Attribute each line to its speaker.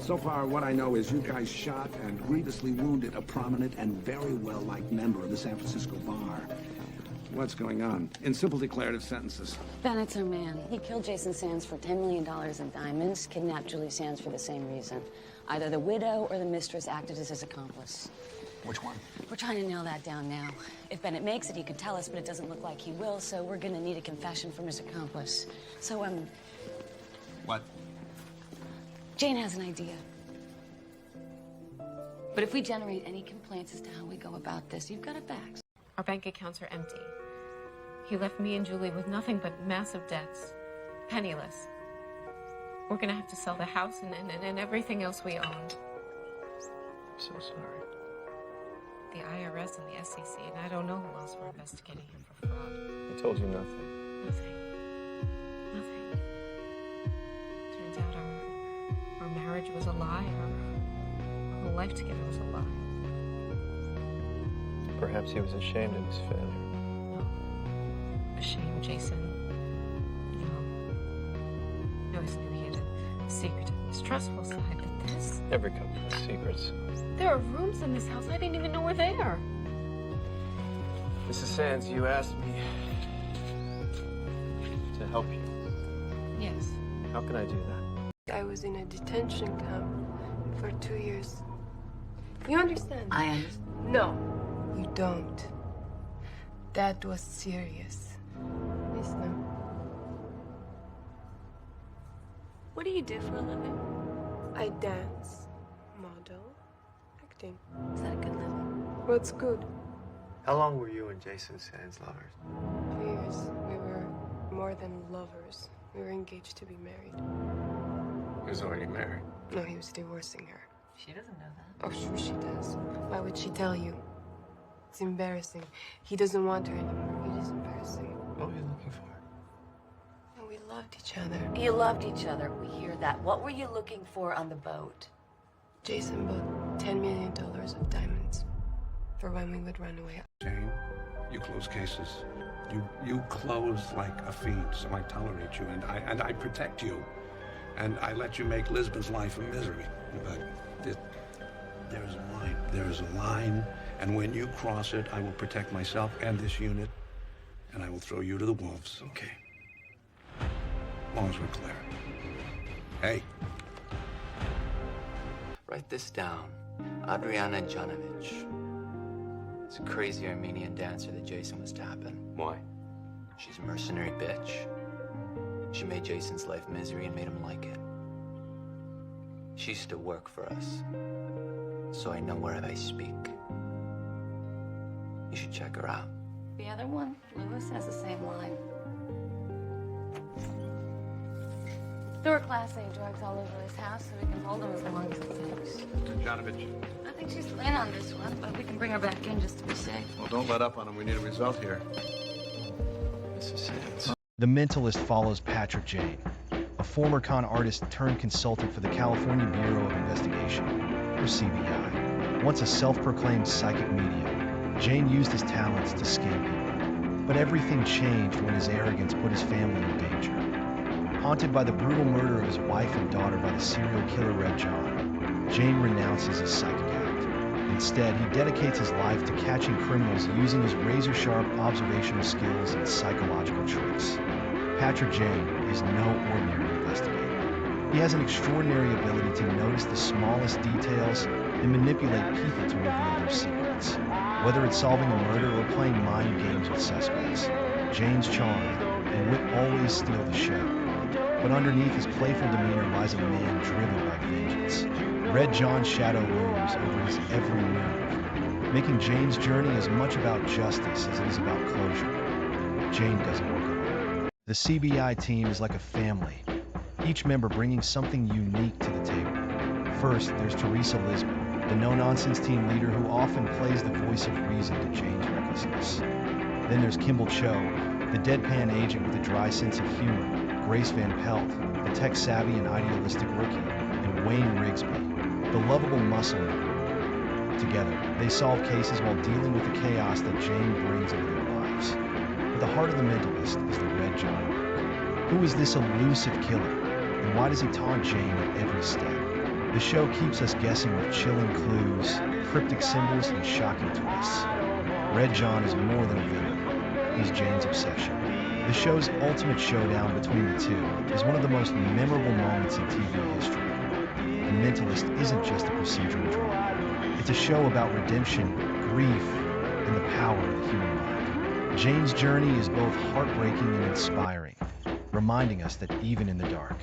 Speaker 1: So far, what I know is you guys shot and grievously wounded a prominent and very well-liked member of the San Francisco bar. What's going on? In simple declarative sentences.
Speaker 2: Bennett's our man. He killed Jason Sands for $10 million in diamonds, kidnapped Julie Sands for the same reason. Either the widow or the mistress acted as his accomplice.
Speaker 1: Which one?
Speaker 2: We're trying to nail that down now. If Bennett makes it, he could tell us, but it doesn't look like he will, so we're gonna need a confession from his accomplice. So,
Speaker 1: What?
Speaker 2: Jane has an idea. But if we generate any complaints as to how we go about this, you've got it back.
Speaker 3: Our bank accounts are empty. He left me and Julie with nothing but massive debts. Penniless. We're gonna have to sell the house and everything else we own.
Speaker 4: I'm so sorry.
Speaker 3: The IRS and the SEC, and I don't know who else we're investigating him for fraud.
Speaker 4: He told you nothing.
Speaker 3: Nothing. Turns out our marriage was a lie. Our whole life together was a lie.
Speaker 4: Perhaps he was ashamed of his failure.
Speaker 3: No. Ashamed, Jason. No. I always knew he had a secret, stressful side, but this...
Speaker 4: Every couple has secrets.
Speaker 3: There are rooms in this house I didn't even know were there.
Speaker 4: Mrs. Sands, you asked me to help you.
Speaker 3: Yes.
Speaker 4: How can I do that?
Speaker 5: I was in a detention camp for 2 years. You understand?
Speaker 2: I understand.
Speaker 5: No, you don't. That was serious. Yes, no.
Speaker 6: What do you do for a living?
Speaker 5: I dance, model, acting.
Speaker 2: Is that a good living?
Speaker 5: What's good?
Speaker 7: How long were you and Jason Sands lovers?
Speaker 5: 2 years. We were more than lovers. We were engaged to be married.
Speaker 7: He was already married.
Speaker 5: No, he was divorcing her.
Speaker 2: She doesn't know that.
Speaker 5: Oh, sure she does. Why would she tell you? It's embarrassing. He doesn't want her anymore. It is embarrassing.
Speaker 7: What were you looking for?
Speaker 5: And we loved each other.
Speaker 2: You loved each other. We hear that. What were you looking for on the boat?
Speaker 5: Jason bought $10 million of diamonds for when we would run away.
Speaker 1: Jane, you close cases. You close like a fiend, so I tolerate you, and I protect you. And I let you make Lisbon's life a misery. But there's a line. There is a line, and when you cross it, I will protect myself and this unit, and I will throw you to the wolves. Okay. As long as we're clear. Hey.
Speaker 7: Write this down. Adriana Janovich. It's a crazy Armenian dancer that Jason was tapping. Why? She's a mercenary bitch. She made Jason's life misery and made him like it. She used to work for us, so I know wherever I speak. You should check her out.
Speaker 2: The other one, Lewis, has the same line. There were Class A drugs all over his house, so we can hold them as long as it takes.
Speaker 1: Janovich.
Speaker 2: I think she's in on this one, but we can bring her back in just to be safe.
Speaker 1: Well, don't let up on him. We need a result here.
Speaker 7: Mrs. Sands.
Speaker 8: The Mentalist follows Patrick Jane, a former con artist turned consultant for the California Bureau of Investigation, or CBI. Once a self-proclaimed psychic medium, Jane used his talents to scam people. But everything changed when his arrogance put his family in danger. Haunted by the brutal murder of his wife and daughter by the serial killer Red John, Jane renounces his psychic act. Instead, he dedicates his life to catching criminals using his razor-sharp observational skills and psychological tricks. Patrick Jane is no ordinary investigator. He has an extraordinary ability to notice the smallest details and manipulate people to reveal their secrets. Whether it's solving a murder or playing mind games with suspects, Jane's charm and wit always steal the show. But underneath his playful demeanor lies a man driven by vengeance. Red John's shadow looms over his every move, making Jane's journey as much about justice as it is about closure. Jane doesn't work alone. The CBI team is like a family, each member bringing something unique to the table. First, there's Teresa Lisbon, the no-nonsense team leader who often plays the voice of reason to Jane's recklessness. Then there's Kimball Cho, the deadpan agent with a dry sense of humor, Grace Van Pelt, the tech-savvy and idealistic rookie, and Wayne Rigsby, the lovable muscle man. Together, they solve cases while dealing with the chaos that Jane brings into their lives. At the heart of The Mentalist is the Red John arc. Who is this elusive killer, and why does he taunt Jane at every step? The show keeps us guessing with chilling clues, cryptic symbols, and shocking twists. Red John is more than a villain. He's Jane's obsession. The show's ultimate showdown between the two is one of the most memorable moments in TV history. The Mentalist isn't just a procedural drama. It's a show about redemption, grief, and the power of the human mind. Jane's journey is both heartbreaking and inspiring, reminding us that even in the dark,